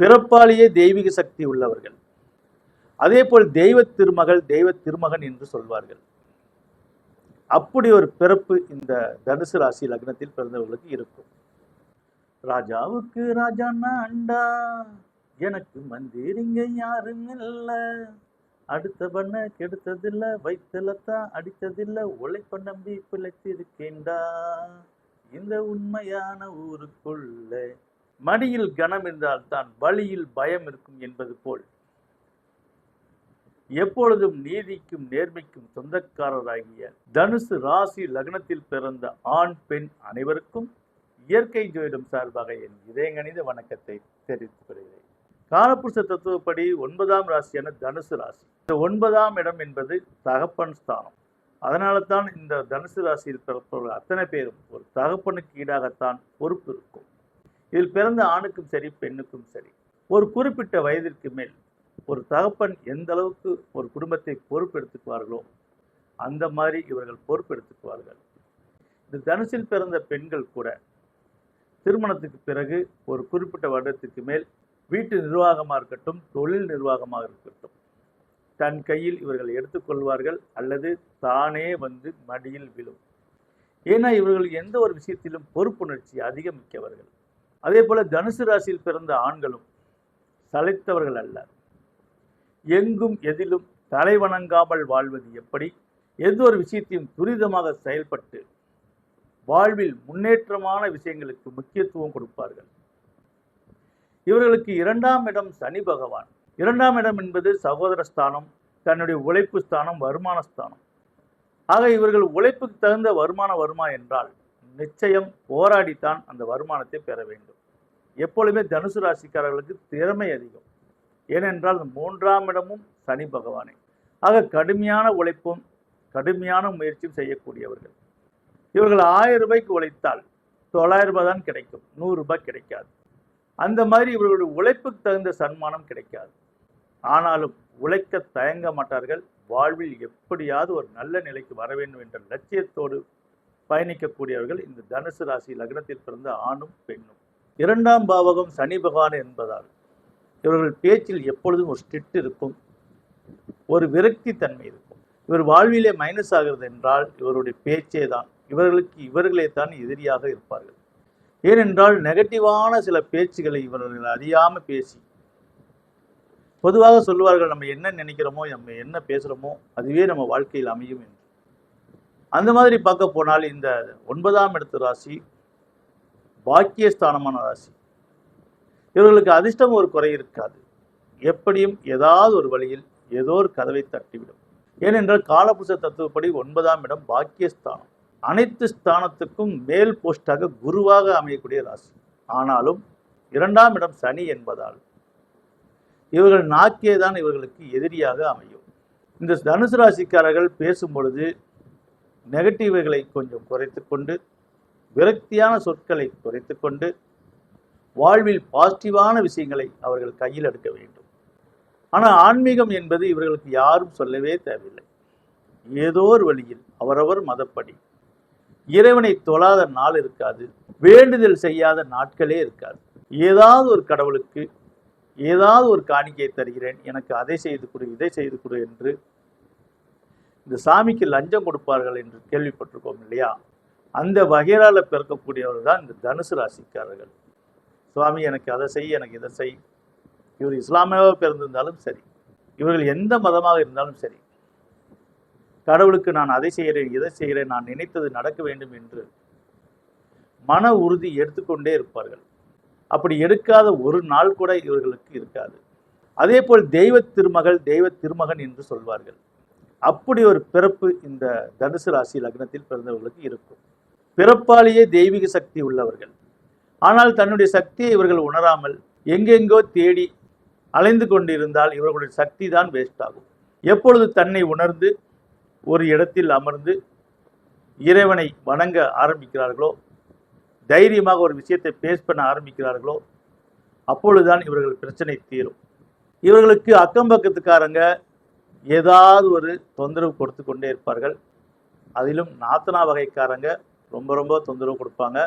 பிறப்பாலேயே தெய்வீக சக்தி உள்ளவர்கள். அதே போல் தெய்வ திருமகள், தெய்வ திருமகன் என்று சொல்வார்கள். அப்படி ஒரு பிறப்பு இந்த தனுசு ராசி லக்னத்தில் பிறந்தவர்களுக்கு இருக்கும். ராஜாவுக்கு ராஜான்னா அண்டா, எனக்கு மந்திரிங்க யாரும் இல்ல, அடுத்த பண்ண கெடுத்ததில்ல, வைத்தலத்தான் அடித்ததில்ல, உழைப்ப நம்பி பிழைத்திருக்கேண்டா, இந்த உண்மையான ஊருக்குள்ள மடியில் கனம் என்றால் தான் வழியில் பயம் இருக்கும் என்பது போல் எப்பொழுதும் நீதிக்கும் நேர்மைக்கும் சொந்தக்காரராகிய தனுசு ராசி லக்னத்தில் பிறந்த ஆண் பெண் அனைவருக்கும் இயற்கை ஜோதிடம் சார்பாக என் இதயங்கணித வணக்கத்தை தெரிவித்துக் கொள்கிறேன். காலபுருஷ தத்துவப்படி 9ஆம் ராசியான தனுசு ராசி. இந்த 9ஆம் இடம் என்பது தகப்பன் ஸ்தானம். அதனால தான் இந்த தனுசு ராசியில் பிறப்பவர்கள் அத்தனை பேரும் ஒரு தகப்பனுக்கு ஈடாகத்தான் பொறுப்பு இருக்கும். இதில் பிறந்த ஆணுக்கும் சரி பெண்ணுக்கும் சரி ஒரு குறிப்பிட்ட வயதிற்கு மேல் ஒரு தகப்பன் எந்த அளவுக்கு ஒரு குடும்பத்தை பொறுப்பெடுத்துக்குவார்களோ அந்த மாதிரி இவர்கள் பொறுப்பெடுத்துக்குவார்கள். இந்த தனுசில் பிறந்த பெண்கள் கூட திருமணத்துக்கு பிறகு ஒரு குறிப்பிட்ட வருடத்துக்கு மேல் வீட்டு நிர்வாகமாக இருக்கட்டும், தொழில் நிர்வாகமாக இருக்கட்டும், தன் கையில் இவர்கள் எடுத்துக்கொள்வார்கள் அல்லது தானே வந்து மடியில் விழும். ஏன்னா இவர்கள் எந்த ஒரு விஷயத்திலும் பொறுப்புணர்ச்சி அதிகம் மிக்கவர்கள். அதே போல தனுசு ராசியில் பிறந்த ஆண்களும் சளைத்தவர்கள் அல்ல. எங்கும் எதிலும் தலை வணங்காமல் வாழ்வது எப்படி, எந்த ஒரு விஷயத்தையும் துரிதமாக செயல்பட்டு வாழ்வில் முன்னேற்றமான விஷயங்களுக்கு முக்கியத்துவம் கொடுப்பார்கள். இவர்களுக்கு 2ஆம் இடம் சனி பகவான். 2ஆம் இடம் என்பது சகோதர ஸ்தானம், தன்னுடைய உழைப்பு ஸ்தானம், வருமான ஸ்தானம். ஆக இவர்கள் உழைப்புக்கு தகுந்த வருமானம் வருமா என்றால் நிச்சயம் போராடித்தான் அந்த வருமானத்தை பெற வேண்டும். எப்பொழுதுமே தனுசு ராசிக்காரர்களுக்கு திறமை அதிகம். ஏனென்றால் 3ஆம் இடமும் சனி பகவானே. ஆக கடுமையான உழைப்பும் கடுமையான முயற்சியும் செய்யக்கூடியவர்கள். இவர்கள் 1000 ரூபாய்க்கு உழைத்தால் 900 ரூபாய் தான் கிடைக்கும், 100 ரூபாய் கிடைக்காது. அந்த மாதிரி இவர்களுடைய உழைப்புக்கு தகுந்த சன்மானம் கிடைக்காது. ஆனாலும் உழைக்க தயங்க மாட்டார்கள். வாழ்வில் எப்படியாவது ஒரு நல்ல நிலைக்கு வர வேண்டும் என்ற லட்சியத்தோடு பயணிக்கக்கூடியவர்கள் இந்த தனுசு ராசி லக்னத்தில் பிறந்த ஆணும் பெண்ணும். 2ஆம் பாவகம் சனி பகவான் என்பதால் இவர்கள் பேச்சில் எப்பொழுதும் ஒரு ஸ்ட்ரிக்ட் இருக்கும், ஒரு விரக்தி தன்மை இருக்கும். இவர் வாழ்விலே மைனஸ் ஆகிறது என்றால் இவருடைய பேச்சே தான். இவர்களே தான் எதிரியாக இருப்பார்கள். ஏனென்றால் நெகட்டிவான சில பேச்சுகளை இவர்கள் அறியாமல் பேசி பொதுவாக சொல்லுவார்கள், நம்ம என்ன நினைக்கிறோமோ, நம்ம என்ன பேசுகிறோமோ அதுவே நம்ம வாழ்க்கையில் அமையும் என்று. அந்த மாதிரி பார்க்க போனால் இந்த 9ஆம் இடத்து ராசி பாக்கியஸ்தானமான ராசி. இவர்களுக்கு அதிர்ஷ்டம் ஒரு குறை இருக்காது. எப்படியும் ஏதாவது ஒரு வழியில் ஏதோ ஒரு கதவை தட்டிவிடும். ஏனென்றால் காலபுருஷ தத்துவப்படி 9ஆம் இடம் பாக்கியஸ்தானம். அனைத்து ஸ்தானத்துக்கும் மேல் போஸ்டாக குருவாக அமையக்கூடிய ராசி. ஆனாலும் 2ஆம் இடம் சனி என்பதால் இவர்கள் நாக்கே தான் இவர்களுக்கு எதிரியாக அமையும். இந்த தனுசு ராசிக்காரர்கள் பேசும் பொழுது நெகட்டிவ்களை கொஞ்சம் குறைத்து கொண்டு, விரக்தியான சொற்களை குறைத்து கொண்டு, வாழ்வில் பாசிட்டிவான விஷயங்களை அவர்கள் கையில் எடுக்க வேண்டும். ஆனால் ஆன்மீகம் என்பது இவர்களுக்கு யாரும் சொல்லவே தேவையில்லை. ஏதோ ஒரு வழியில் அவரவர் மதப்படி இறைவனை தொழாத நாள் இருக்காது, வேண்டுதல் செய்யாத நாட்களே இருக்காது. ஏதாவது ஒரு கடவுளுக்கு ஏதாவது ஒரு காணிக்கையை தருகிறேன், எனக்கு அதை செய்து கொடு, இதை செய்து கொடு என்று இந்த சாமிக்கு லஞ்சம் கொடுப்பார்கள் என்று கேள்விப்பட்டிருக்கோம் இல்லையா? அந்த வகையால பிறக்கக்கூடியவர்கள் தான் இந்த தனுசு ராசிக்காரர்கள். சுவாமி எனக்கு அதை செய், எனக்கு இதை செய். இவர் இஸ்லாமியாக பிறந்திருந்தாலும் சரி, இவர்கள் எந்த மதமாக இருந்தாலும் சரி, கடவுளுக்கு நான் அதை செய்கிறேன், இதை செய்கிறேன், நான் நினைத்தது நடக்க வேண்டும் என்று மன உறுதி எடுத்துக்கொண்டே இருப்பார்கள். அப்படி எடுக்காத ஒரு நாள் கூட இவர்களுக்கு இருக்காது. அதே போல் தெய்வ திருமகள், தெய்வ திருமகன் என்று சொல்வார்கள். அப்படி ஒரு பிறப்பு இந்த தனுசு ராசி லக்னத்தில் பிறந்தவர்களுக்கு இருக்கும். பிறப்பாலேயே தெய்வீக சக்தி உள்ளவர்கள். ஆனால் தன்னுடைய சக்தியை இவர்கள் உணராமல் எங்கெங்கோ தேடி அலைந்து கொண்டிருந்தால் இவர்களுடைய சக்தி தான் வேஸ்ட் ஆகும். எப்பொழுது தன்னை உணர்ந்து ஒரு இடத்தில் அமர்ந்து இறைவனை வணங்க ஆரம்பிக்கிறார்களோ, தைரியமாக ஒரு விஷயத்தை பேஸ் பண்ண ஆரம்பிக்கிறார்களோ, அப்பொழுதுதான் இவர்கள் பிரச்சனை தீரும். இவர்களுக்கு அக்கம் பக்கத்துக்காரங்க ஏதாவது ஒரு தொந்தரவு கொடுத்து கொண்டே இருப்பார்கள். அதிலும் நாத்தனா வகைக்காரங்க ரொம்ப ரொம்ப தொந்தரவு கொடுப்பாங்க.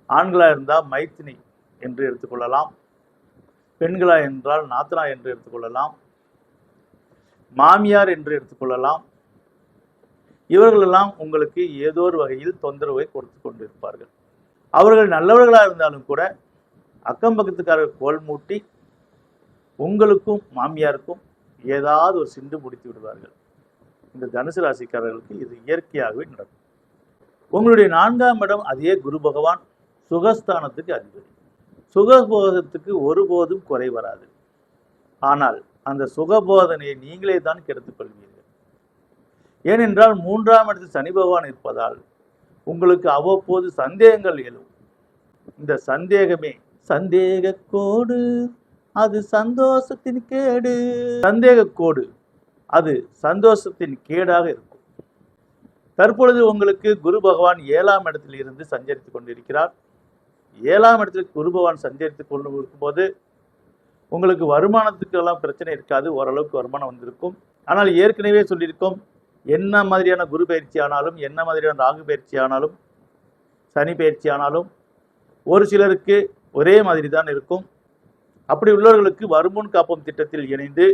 ஆண்களாக இருந்தால் மைத்தினி என்று எடுத்துக்கொள்ளலாம். பெண்களா என்றால் நாத்தனா என்று எடுத்துக்கொள்ளலாம், மாமியார் என்று எடுத்துக்கொள்ளலாம். இவர்களெல்லாம் உங்களுக்கு ஏதோ ஒரு வகையில் தொந்தரவை கொடுத்து கொண்டிருப்பார்கள். அவர்கள் நல்லவர்களாக இருந்தாலும் கூட அக்கம் பக்கத்துக்காரர் கோல் மூட்டி உங்களுக்கும் மாமியாருக்கும் ஏதாவது ஒரு சிண்டு முடித்து விடுவார்கள். இந்த தனுசு ராசிக்காரர்களுக்கு இது இயற்கையாகவே நடக்கும். உங்களுடைய 4ஆம் இடம் அதே குரு பகவான் சுகஸ்தானத்துக்கு அதிபதி. சுகபோதத்துக்கு ஒருபோதும் குறை வராது. ஆனால் அந்த சுகபோதனையை நீங்களே தான் கெடுத்துக் கொள்வீர்கள். ஏனென்றால் 3ஆம் இடத்தில் சனி பகவான் இருப்பதால் உங்களுக்கு அவ்வப்போது சந்தேகங்கள் எழும். இந்த சந்தேகமே சந்தேக கோடு, அது சந்தோஷத்தின் கேடு. சந்தேக கோடு அது சந்தோஷத்தின் கேடாக இருக்கும். தற்பொழுது உங்களுக்கு குரு பகவான் 7ஆம் இடத்தில் இருந்து சஞ்சரித்துக் கொண்டிருக்கிறார். 7ஆம் இடத்தில் குரு பகவான் சஞ்சரித்துக் கொண்டு இருக்கும்போது உங்களுக்கு வருமானத்துக்கெல்லாம் பிரச்சனை இருக்காது, ஓரளவுக்கு வருமானம் வந்திருக்கும். ஆனால் ஏற்கனவே சொல்லியிருக்கோம், என்ன மாதிரியான குரு பயிற்சி ஆனாலும், என்ன மாதிரியான ராகு பயிற்சி ஆனாலும், சனி பயிற்சி ஆனாலும் ஒரு சிலருக்கு ஒரே மாதிரி தான் இருக்கும். அப்படி உள்ளவர்களுக்கு வருமுன் காப்போம் திட்டத்தில் இணைந்து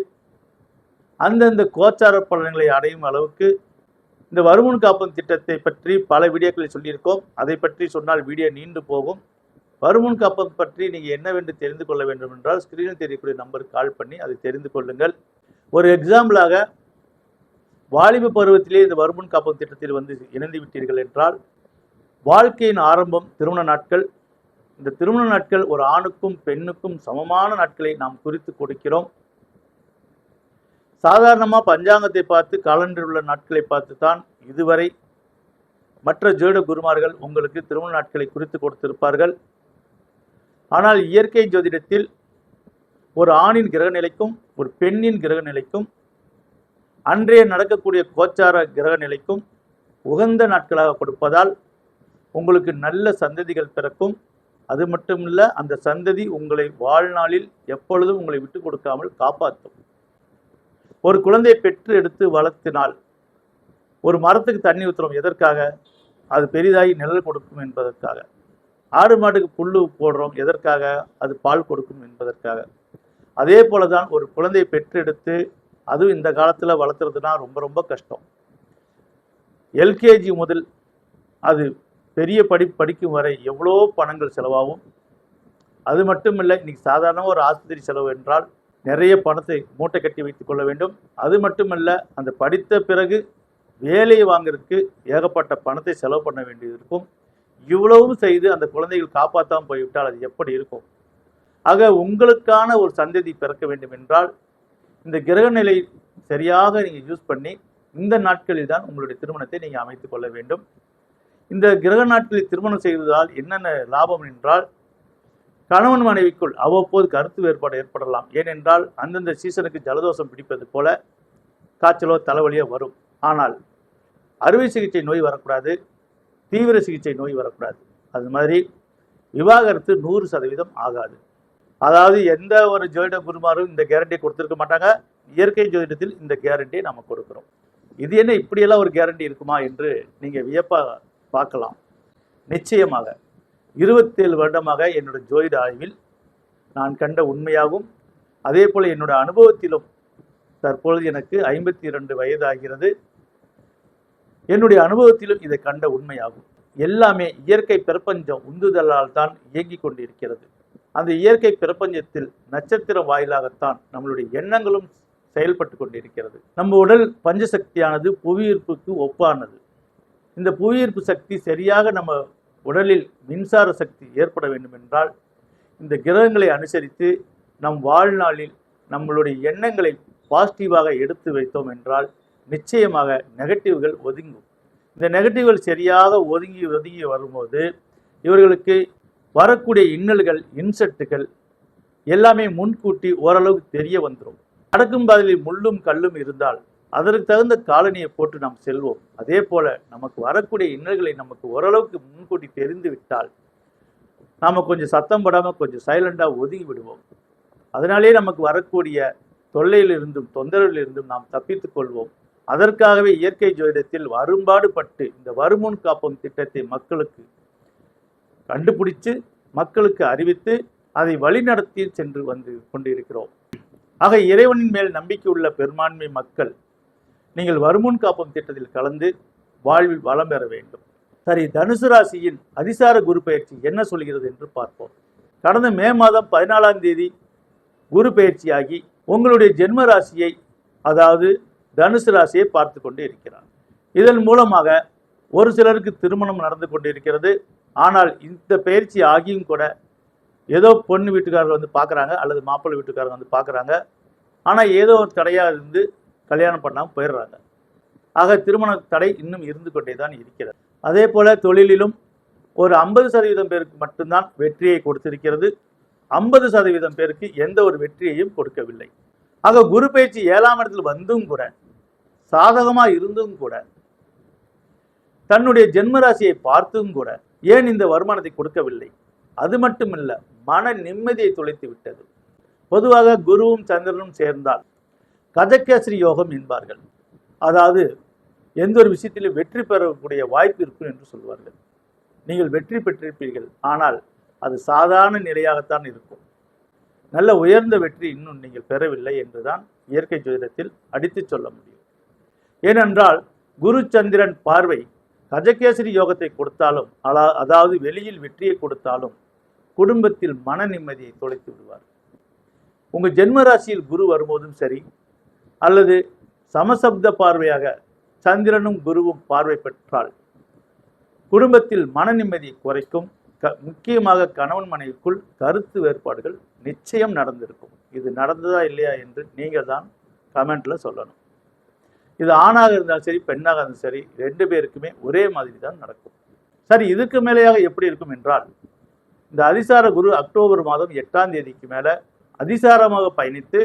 அந்தந்த கோச்சார பலன்களை அடையும் அளவுக்கு இந்த வருமுன் காப்போம் திட்டத்தை பற்றி பல வீடியோக்களில் சொல்லியிருக்கோம். அதை பற்றி சொன்னால் வீடியோ நீண்டு போகும். வருமுன் காப்போம் பற்றி நீங்கள் என்னவென்று தெரிந்து கொள்ள வேண்டும் என்றால் ஸ்கிரீனில் தெரியக்கூடிய நம்பருக்கு கால் பண்ணி அதை தெரிந்து கொள்ளுங்கள். ஒரு எக்ஸாம்பிளாக, வாலிப பருவத்திலே இந்த வருமுன் காப்போம் திட்டத்தில் வந்து இணைந்து விட்டீர்கள் என்றால் வாழ்க்கையின் ஆரம்பம் திருமண நாட்கள். இந்த திருமண நாட்கள் ஒரு ஆணுக்கும் பெண்ணுக்கும் சமமான நாட்களை நாம் குறித்து கொடுக்கிறோம். சாதாரணமாக பஞ்சாங்கத்தை பார்த்து காலண்டரில் உள்ள நாட்களை பார்த்து தான் இதுவரை மற்ற ஜோட குருமார்கள் உங்களுக்கு திருமண நாட்களை குறித்து கொடுத்திருப்பார்கள். ஆனால் இயற்கை ஜோதிடத்தில் ஒரு ஆணின் கிரக நிலைக்கும் ஒரு பெண்ணின் கிரக நிலைக்கும் அன்றைய நடக்கக்கூடிய கோச்சார கிரக நிலைக்கும் உகந்த நாட்களாக கொடுப்பதால் உங்களுக்கு நல்ல சந்ததிகள் பிறக்கும். அது மட்டுமில்ல, அந்த சந்ததி உங்களை வாழ்நாளில் எப்பொழுதும் உங்களை விட்டு கொடுக்காமல் காப்பாற்றும். ஒரு குழந்தையை பெற்று எடுத்து வளர்த்தினால், ஒரு மரத்துக்கு தண்ணி ஊற்றுறோம் எதற்காக? அது பெரிதாகி நிழல் கொடுக்கும் என்பதற்காக. ஆடு மாட்டுக்கு புல்லு போடுறோம் எதற்காக? அது பால் கொடுக்கும் என்பதற்காக. அதே போலதான் ஒரு குழந்தையை பெற்று எடுத்து, அதுவும் இந்த காலத்தில் வளர்த்துறதுனா ரொம்ப ரொம்ப கஷ்டம். எல்கேஜி முதல் அது பெரிய படிக்கும் வரை எவ்வளோ பணங்கள் செலவாகும். அது மட்டும் இல்லை, இன்னைக்கு சாதாரணமாக ஒரு ஆஸ்பத்திரி செலவு என்றால் நிறைய பணத்தை மூட்டை கட்டி வைத்துக் கொள்ள வேண்டும். அது மட்டுமல்ல, அந்த படித்த பிறகு வேலையை வாங்கிறதுக்கு ஏகப்பட்ட பணத்தை செலவு பண்ண வேண்டியது இருக்கும். இவ்வளவும் செய்து அந்த குழந்தைகள் காப்பாற்றாமல் போய்விட்டால் அது எப்படி இருக்கும்? ஆக உங்களுக்கான ஒரு சந்ததி பிறக்க வேண்டும் என்றால் இந்த கிரக நிலை சரியாக நீங்கள் யூஸ் பண்ணி இந்த நாட்களில் தான் உங்களுடைய திருமணத்தை நீங்கள் அமைத்துக் கொள்ள வேண்டும். இந்த கிரக நாட்களில் திருமணம் செய்வதால் என்னென்ன லாபம் என்றால், கணவன் மனைவிக்குள் அவ்வப்போது கருத்து வேறுபாடு ஏற்படலாம். ஏனென்றால் அந்தந்த சீசனுக்கு ஜலதோஷம் பிடிப்பது போல காய்ச்சலோ தலைவலியோ வரும். ஆனால் அறுவை சிகிச்சை நோய் வரக்கூடாது, தீவிர சிகிச்சை நோய் வரக்கூடாது. அது மாதிரி விவாகரத்து 100% ஆகாது. அதாவது எந்த ஒரு ஜோதிட குருமாரும் இந்த கேரண்டியை கொடுத்துருக்க மாட்டாங்க. இயற்கை ஜோதிடத்தில் இந்த கேரண்டியை நம்ம கொடுக்குறோம். இது என்ன இப்படியெல்லாம் ஒரு கேரண்டி இருக்குமா என்று நீங்கள் வியப்பாக பார்க்கலாம். நிச்சயமாக 27 வருடமாக என்னோட ஜோதிட ஆய்வில் நான் கண்ட உண்மையாகும். அதே போல் என்னோட அனுபவத்திலும் தற்பொழுது எனக்கு 52 வயது ஆகிறது. என்னுடைய அனுபவத்திலும் இதை கண்ட உண்மையாகும். எல்லாமே இயற்கை பிரபஞ்சம் உந்துதலால் தான் இயங்கிக் கொண்டிருக்கிறது. அந்த இயற்கை பிரபஞ்சத்தில் நட்சத்திரம் வாயிலாகத்தான் நம்மளுடைய எண்ணங்களும் செயல்பட்டு கொண்டிருக்கிறது. நம்ம உடல் பஞ்சசக்தியானது புவியீர்ப்புக்கு ஒப்பானது. இந்த புவியீர்ப்பு சக்தி சரியாக நம்ம உடலில் மின்சார சக்தி ஏற்பட வேண்டும் என்றால் இந்த கிரகங்களை அனுசரித்து நம் வாழ்நாளில் நம்மளுடைய எண்ணங்களை பாசிட்டிவாக எடுத்து வைத்தோம் என்றால் நிச்சயமாக நெகட்டிவ்கள் ஒதுங்கும். இந்த நெகட்டிவ்கள் சரியாக ஒதுங்கி வரும்போது இவர்களுக்கு வரக்கூடிய இன்னல்கள் இன்செட்டுகள் எல்லாமே முன்கூட்டி ஓரளவுக்கு தெரிய வந்துடும். நடக்கும் பாதையில் முள்ளும் கல்லும் இருந்தால் அதற்கு தகுந்த காலனியை போட்டு நாம் செல்வோம். அதே போல நமக்கு வரக்கூடிய இன்னல்களை நமக்கு ஓரளவுக்கு முன்கூட்டி தெரிந்து விட்டால் நாம் கொஞ்சம் சத்தம் படாமல் கொஞ்சம் சைலண்டாக ஒதுங்கி விடுவோம். அதனாலே நமக்கு வரக்கூடிய தொல்லையிலிருந்தும் தொந்தரவிலிருந்தும் நாம் தப்பித்துக் கொள்வோம். அதற்காகவே இயற்கை ஜோதிடத்தில் வரும்பாடு பட்டு இந்த வருமுன் காப்போம் திட்டத்தை மக்களுக்கு கண்டுபிடிச்சு மக்களுக்கு அறிவித்து அதை வழிநடத்தி சென்று வந்து கொண்டிருக்கிறோம். ஆக இறைவனின் மேல் நம்பிக்கை உள்ள பெரும்பான்மை மக்கள் நீங்கள் வருமுன் காப்போம் திட்டத்தில் கலந்து வாழ்வில் வளம் பெற வேண்டும். சரி, தனுசு ராசியின் அதிசார குரு பயிற்சி என்ன சொல்கிறது என்று பார்ப்போம். கடந்த மே மாதம் 14ஆம் தேதி குரு பயிற்சியாகி உங்களுடைய ஜென்ம ராசியை, அதாவது தனுசு ராசியை பார்த்து கொண்டு இருக்கிறார். இதன் மூலமாக ஒரு சிலருக்கு திருமணம் நடந்து கொண்டு இருக்கிறது. ஆனால் இந்த பயிற்சி ஆகியும் கூட ஏதோ பொண்ணு வீட்டுக்காரர் வந்து பார்க்குறாங்க, அல்லது மாப்பிள்ளை வீட்டுக்காரங்க வந்து பார்க்குறாங்க. ஆனால் ஏதோ ஒரு தடையாக இருந்து கல்யாணம் பண்ணாமல் போயிடுறாங்க. ஆக திருமண தடை இன்னும் இருந்து கொண்டே தான் இருக்கிறது. அதே போல் தொழிலிலும் ஒரு 50% பேருக்கு மட்டும்தான் வெற்றியை கொடுத்திருக்கிறது. 50% பேருக்கு எந்த ஒரு வெற்றியையும் கொடுக்கவில்லை. ஆக குரு பயிற்சி 7ஆம் இடத்தில் வந்தும் கூட, சாதகமாக இருந்தும் கூட, தன்னுடைய ஜென்மராசியை பார்த்தும் கூட ஏன் இந்த வருமானத்தை கொடுக்கவில்லை? அது மட்டுமில்ல, மன நிம்மதியை தொலைத்து விட்டது. பொதுவாக குருவும் சந்திரனும் சேர்ந்தால் கஜகேசரி யோகம் என்பார்கள். அதாவது எந்த ஒரு விஷயத்திலும் வெற்றி பெறக்கூடிய வாய்ப்பு இருக்கும் என்று சொல்வார்கள். நீங்கள் வெற்றி பெற்றிருப்பீர்கள், ஆனால் அது சாதாரண நிலையாகத்தான் இருக்கும். நல்ல உயர்ந்த வெற்றி இன்னும் நீங்கள் பெறவில்லை என்றுதான் இயற்கை ஜோதிடத்தில் அடித்து சொல்ல முடியும். ஏனென்றால் குரு சந்திரன் பார்வை கஜகேசரி யோகத்தை கொடுத்தாலும், அதாவது வெளியில் வெற்றியை கொடுத்தாலும், குடும்பத்தில் மன நிம்மதியை தொலைத்து விடுவார். உங்கள் ஜென்மராசியில் குரு வரும்போதும் சரி, அல்லது சமசப்த பார்வையாக சந்திரனும் குருவும் பார்வை பெற்றால் குடும்பத்தில் மன நிம்மதியை குறைக்கும். முக்கியமாக கணவன் மனைவிக்குள் கருத்து வேறுபாடுகள் நிச்சயம் நடந்திருக்கும். இது நடந்ததா இல்லையா என்று நீங்கள் தான் கமெண்ட்ல சொல்லணும். இது ஆணாக இருந்தாலும் சரி, பெண்ணாக இருந்தாலும் சரி, 2 பேருக்குமே ஒரே மாதிரி தான் நடக்கும். சரி, இதுக்கு மேலேயாக எப்படி இருக்கும் என்றால், இந்த அதிசார குரு அக்டோபர் மாதம் 8ஆம் தேதிக்கு மேல அதிசாரமாக பயணித்து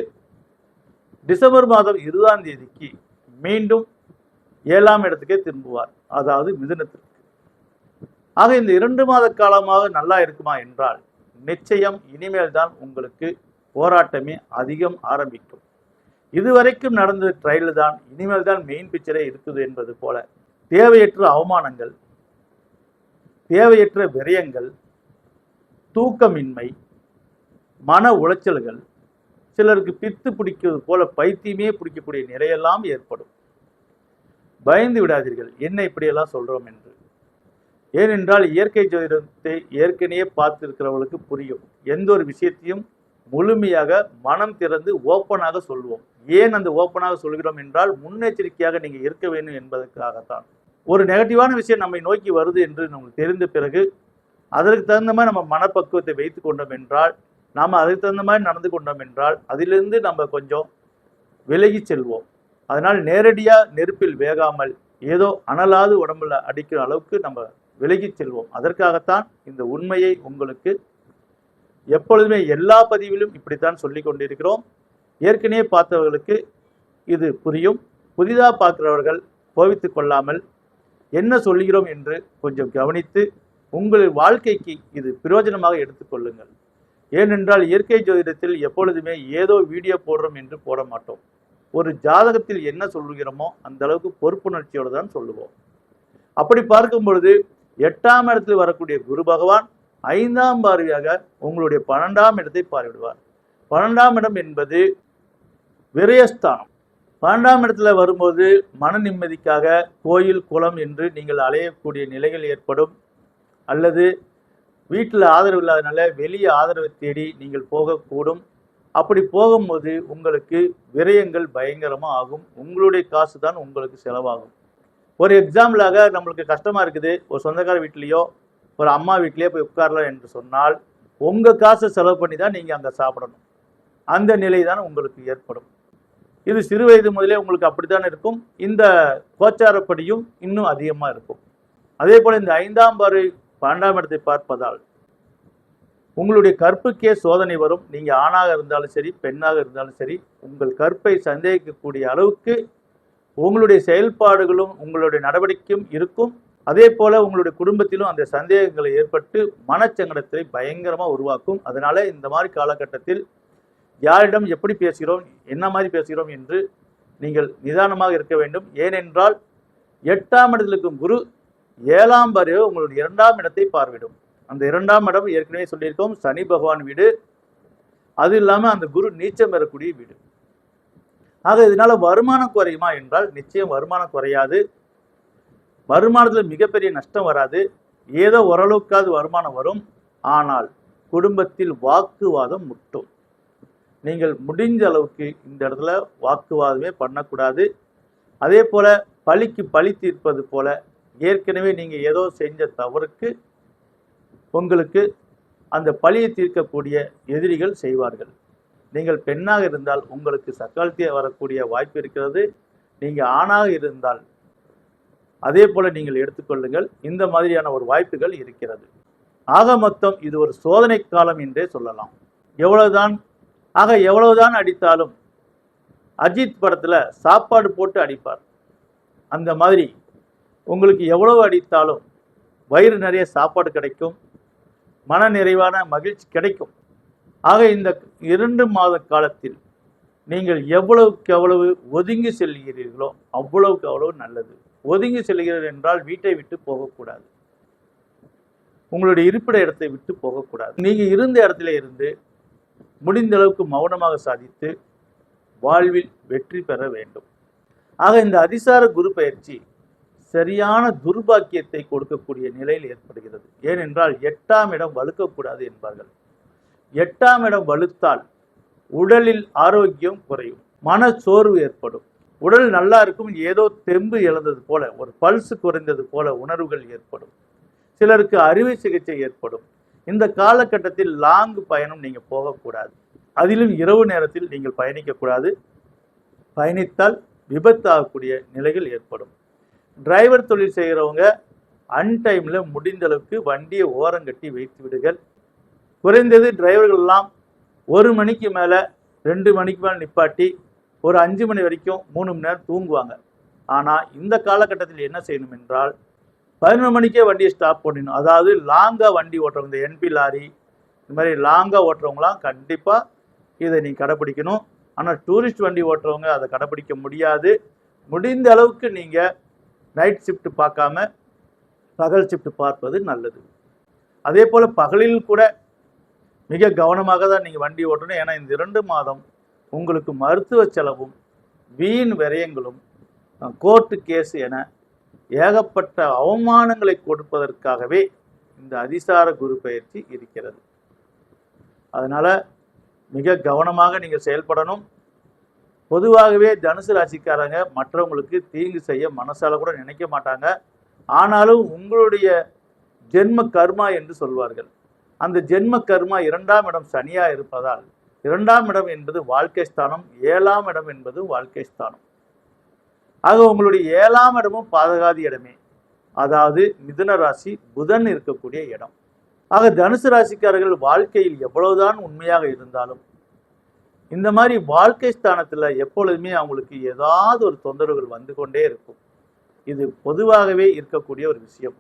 டிசம்பர் மாதம் 20ஆம் தேதிக்கு மீண்டும் 7ஆம் இடத்துக்கே திரும்புவார், அதாவது மிதுனத்திற்கு. ஆக இந்த 2 மாத காலமாக நல்லா இருக்குமா என்றால், நிச்சயம் இனிமேல் தான் உங்களுக்கு போராட்டமே அதிகம் ஆரம்பிக்கும். இதுவரைக்கும் நடந்த ட்ரையல் தான் இனிமேல் தான் மெயின் பிக்சரே இருக்குது என்பது போல தேவையற்ற அவமானங்கள், தேவையற்ற விரயங்கள், தூக்கமின்மை, மன உளைச்சல்கள், சிலருக்கு பித்து பிடிக்கிறது போல பைத்தியமே பிடிக்கக்கூடிய நிலையெல்லாம் ஏற்படும். பயந்து விடாதீர்கள், என்ன இப்படியெல்லாம் சொல்றோம் என்று. ஏனென்றால் இயற்கை ஜோதிடத்தை ஏற்கனவே பார்த்திருக்கிறவர்களுக்கு புரியும். எந்த ஒரு விஷயத்தையும் முழுமையாக மனம் திறந்து ஓப்பனாக சொல்வோம். ஏன் அந்த ஓப்பனாக சொல்கிறோம் என்றால், முன்னெச்சரிக்கையாக நீங்க இருக்க வேண்டும் என்பதற்காகத்தான். ஒரு நெகட்டிவான விஷயம் நம்மை நோக்கி வருது என்று நமக்கு தெரிந்த பிறகு அதற்கு தகுந்த மாதிரி நம்ம மனப்பக்குவத்தை வைத்து கொண்டோம் என்றால், நாம் அதுக்கு தகுந்த மாதிரி நடந்து கொண்டோம் என்றால், அதிலிருந்து நம்ம கொஞ்சம் விலகி செல்வோம். அதனால் நேரடியாக நெருப்பில் வேகாமல் ஏதோ அனலாது உடம்புல அடிக்கிற அளவுக்கு நம்ம விலகி செல்வோம். அதற்காகத்தான் இந்த உண்மையை உங்களுக்கு எப்பொழுதுமே எல்லா பதிவிலும் இப்படித்தான் சொல்லி கொண்டிருக்கிறோம். ஏற்கனவே பார்த்தவர்களுக்கு இது புரியும். புதிதாக பார்க்கிறவர்கள் கோபித்து கொள்ளாமல் என்ன சொல்கிறோம் என்று கொஞ்சம் கவனித்து உங்கள் வாழ்க்கைக்கு இது பிரயோஜனமாக எடுத்துக்கொள்ளுங்கள். ஏனென்றால் இயற்கை ஜோதிடத்தில் எப்பொழுதுமே ஏதோ வீடியோ போடுறோம் என்று போட மாட்டோம். ஒரு ஜாதகத்தில் என்ன சொல்லுகிறோமோ அந்த அளவுக்கு பொறுப்புணர்ச்சியோடு தான் சொல்லுவோம். அப்படி பார்க்கும் பொழுது 8ஆம் இடத்தில் வரக்கூடிய குரு பகவான் 5ஆம் பார்வையாக உங்களுடைய 12ஆம் இடத்தை பார்வையிடுவார். 12ஆம் இடம் என்பது விரயஸ்தானம். 12ஆம் இடத்துல வரும்போது மன நிம்மதிக்காக கோயில் குளம் என்று நீங்கள் அலையக்கூடிய நிலைகள் ஏற்படும். அல்லது வீட்டில் ஆதரவு இல்லாதனால வெளியே ஆதரவை தேடி நீங்கள் போகக்கூடும். அப்படி போகும்போது உங்களுக்கு விரயங்கள் பயங்கரமாக ஆகும். உங்களுடைய காசு தான் உங்களுக்கு செலவாகும். ஒரு எக்ஸாம்பிளாக நம்மளுக்கு கஷ்டமாக இருக்குது, ஒரு சொந்தக்கார வீட்லேயோ ஒரு அம்மா வீட்லேயோ போய் உட்காரலாம் என்று சொன்னால் உங்கள் காசை செலவு பண்ணி தான் நீங்கள் அங்கே சாப்பிடணும். அந்த நிலை தான் உங்களுக்கு ஏற்படும். இது சிறு வயது முதலே உங்களுக்கு அப்படித்தான் இருக்கும். இந்த கோச்சாரப்படியும் இன்னும் அதிகமாக இருக்கும். அதே போல் இந்த 5ஆம் பார்வை 12ஆம் இடத்தை பார்ப்பதால் உங்களுடைய கற்புக்கே சோதனை வரும். நீங்கள் ஆணாக இருந்தாலும் சரி, பெண்ணாக இருந்தாலும் சரி, உங்கள் கற்பை சந்தேகிக்கக்கூடிய அளவுக்கு உங்களுடைய செயல்பாடுகளும் உங்களுடைய நடவடிக்கையும் இருக்கும். அதே போல உங்களுடைய குடும்பத்திலும் அந்த சந்தேகங்களை ஏற்பட்டு மனச்சங்கடத்தை பயங்கரமாக உருவாக்கும். அதனால இந்த மாதிரி காலகட்டத்தில் யாரிடம் எப்படி பேசுகிறோம், என்ன மாதிரி பேசுகிறோம் என்று நீங்கள் நிதானமாக இருக்க வேண்டும். ஏனென்றால் 8ஆம் இடத்தில் இருக்கும் குரு 7ஆம் பார்வையாக உங்களுடைய 2ஆம் இடத்தை பார்வையிடும். அந்த 2ஆம் இடம் ஏற்கனவே சொல்லியிருக்கோம் சனி பகவான் வீடு. அது இல்லாமல் அந்த குரு நீச்சம் பெறக்கூடிய வீடு. ஆக இதனால வருமானம் குறையுமா என்றால் நிச்சயம் வருமானம் குறையாது. வருமானத்தில் மிகப்பெரிய நஷ்டம் வராது. ஏதோ ஓரளவுக்காவது வருமானம் வரும். ஆனால் குடும்பத்தில் வாக்குவாதம் முட்டும். நீங்கள் முடிஞ்ச அளவுக்கு இந்த இடத்துல வாக்குவாதமே பண்ணக்கூடாது. அதே போல பழிக்கு பழி தீர்ப்பது போல ஏற்கனவே நீங்க ஏதோ செஞ்ச தவறுக்கு உங்களுக்கு அந்த பழியை தீர்க்கக்கூடிய எதிரிகள் செய்வார்கள். நீங்கள் பெண்ணாக இருந்தால் உங்களுக்கு சக்காலத்திய வரக்கூடிய வாய்ப்பு இருக்கிறது. நீங்க ஆணாக இருந்தால் அதே போல நீங்கள் எடுத்துக்கொள்ளுங்கள். இந்த மாதிரியான ஒரு வாய்ப்புகள் இருக்கிறது. ஆக மொத்தம் இது ஒரு சோதனை காலம் என்றே சொல்லலாம். எவ்வளவுதான் அடித்தாலும் அஜித் படத்துல சாப்பாடு போட்டு அடிப்பார். அந்த மாதிரி உங்களுக்கு எவ்வளவு அடித்தாலும் வயிறு நிறைய சாப்பாடு கிடைக்கும், மன நிறைவான மகிழ்ச்சி கிடைக்கும். ஆக இந்த 2 மாத காலத்தில் நீங்கள் எவ்வளவுக்கு எவ்வளவு ஒதுங்கி செல்கிறீர்களோ அவ்வளவுக்கு அவ்வளவு நல்லது. ஒதுங்கி செல்கிறீர்கள் என்றால் வீட்டை விட்டு போகக்கூடாது, உங்களுடைய இருப்பிட இடத்தை விட்டு போகக்கூடாது. நீங்க இருந்த இடத்துல இருந்து முடிந்த அளவுக்கு மௌனமாக சாதித்து வாழ்வில் வெற்றி பெற வேண்டும். ஆக இந்த அதிசார குரு பயிற்சி சரியான துர்பாக்கியத்தை கொடுக்கக்கூடிய நிலையில் ஏற்படுகிறது. ஏனென்றால் 8ஆம் இடம் வலுக்கக்கூடாது என்பார்கள். 8ஆம் இடம் வலுத்தால் உடலில் ஆரோக்கியம் குறையும், மனச்சோர்வு ஏற்படும், உடல் நல்லா இருக்கும், ஏதோ தெம்பு இழந்தது போல, ஒரு பல்ஸ் குறைந்தது போல உணர்வுகள் ஏற்படும். சிலருக்கு அறுவை சிகிச்சை ஏற்படும். இந்த காலகட்டத்தில் லாங் பயணம் நீங்க போகக்கூடாது. அதிலும் இரவு நேரத்தில் நீங்கள் பயணிக்கக்கூடாது. பயணித்தால் விபத்தாகக்கூடிய நிலைகள் ஏற்படும். டிரைவர் தொழில் செய்கிறவங்க அன்டைமில் முடிந்த அளவுக்கு வண்டியை ஓரங்கட்டி வைத்து விடுங்கள். குறைந்தது டிரைவர்கள் எல்லாம் 1 மணிக்கு மேலே 2 மணிக்கு மேலே நிப்பாட்டி ஒரு 5 மணி வரைக்கும் 3 மணி நேரம் தூங்குவாங்க. ஆனால் இந்த காலகட்டத்தில் என்ன செய்யணும் என்றால் 11 மணிக்கே வண்டியை ஸ்டாப் பண்ணிடணும். அதாவது லாங்காக வண்டி ஓட்டுறவங்க, இந்த என்பி லாரி இந்த மாதிரி லாங்காக ஓட்டுறவங்களாம் கண்டிப்பாக இதை நீங்கள் கடைப்பிடிக்கணும். ஆனால் டூரிஸ்ட் வண்டி ஓட்டுறவங்க அதை கடைப்பிடிக்க முடியாது. முடிந்த அளவுக்கு நீங்கள் நைட் ஷிஃப்ட் பார்க்காம பகல் ஷிஃப்ட் பார்ப்பது நல்லது. அதே போல் பகலில் கூட மிக கவனமாக தான் நீங்கள் வண்டி ஓட்டணும். ஏன்னா இந்த 2 மாதம் உங்களுக்கு மருத்துவ செலவும் வீண் விரயங்களும் கோர்ட்டு கேஸ் என ஏகப்பட்ட அவமானங்களை கொடுப்பதற்காகவே இந்த அதிசார குரு பயிற்சி இருக்கிறது. அதனால் மிக கவனமாக நீங்கள் செயல்படணும். பொதுவாகவே தனுசு ராசிக்காரங்க மற்றவங்களுக்கு தீங்கு செய்ய மனசால கூட நினைக்க மாட்டாங்க. ஆனாலும் உங்களுடைய ஜென்ம கர்மா என்று சொல்வார்கள். அந்த ஜென்ம கர்மா 2ஆம் இடம் சனியாக இருப்பதால் 2ஆம் இடம் என்பது வாழ்க்கை ஸ்தானம், 7ஆம் இடம் என்பது வாழ்க்கை ஸ்தானம். ஆக உங்களுடைய 7ஆம் இடமும் பாதகாதி இடமே, அதாவது மிதுன ராசி புதன் இருக்கக்கூடிய இடம். ஆக தனுசு ராசிக்காரர்கள் வாழ்க்கையில் எவ்வளவுதான் உண்மையாக இருந்தாலும் இந்த மாதிரி வாழ்க்கை ஸ்தானத்தில் எப்பொழுதுமே அவங்களுக்கு ஏதாவது ஒரு தொந்தரவுகள் வந்து கொண்டே இருக்கும். இது பொதுவாகவே இருக்கக்கூடிய ஒரு விஷயம்.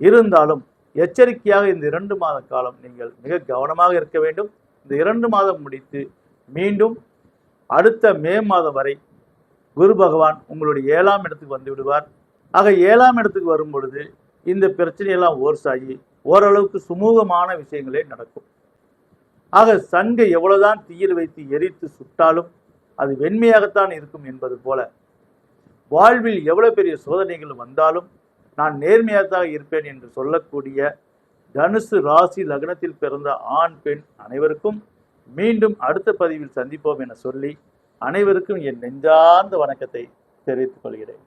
இருந்தாலும் எச்சரிக்கையாக இந்த 2 மாத காலம் நீங்கள் மிக கவனமாக இருக்க வேண்டும். இந்த 2 மாதம் முடித்து மீண்டும் அடுத்த மே மாதம் வரை குரு பகவான் உங்களுடைய 7ஆம் இடத்துக்கு வந்து விடுவார். ஆக 7ஆம் இடத்துக்கு வரும் பொழுது இந்த பிரச்சனையெல்லாம் ஓர்ஸாகி ஓரளவுக்கு சுமூகமான விஷயங்களே நடக்கும். ஆக சங்கை எவ்வளவுதான் தீயில் வைத்து எரித்து சுட்டாலும் அது வெண்மையாகத்தான் இருக்கும் என்பது போல வாழ்வில் எவ்வளவு பெரிய சோதனைகள் வந்தாலும் நான் நேர்மையாகத்தான் இருப்பேன் என்று சொல்லக்கூடிய தனுசு ராசி லக்னத்தில் பிறந்த ஆண் பெண் அனைவருக்கும் மீண்டும் அடுத்த பதிவில் சந்திப்போம் என சொல்லி அனைவருக்கும் என் நெஞ்சார்ந்த வணக்கத்தை தெரிவித்துக் கொள்கிறேன்.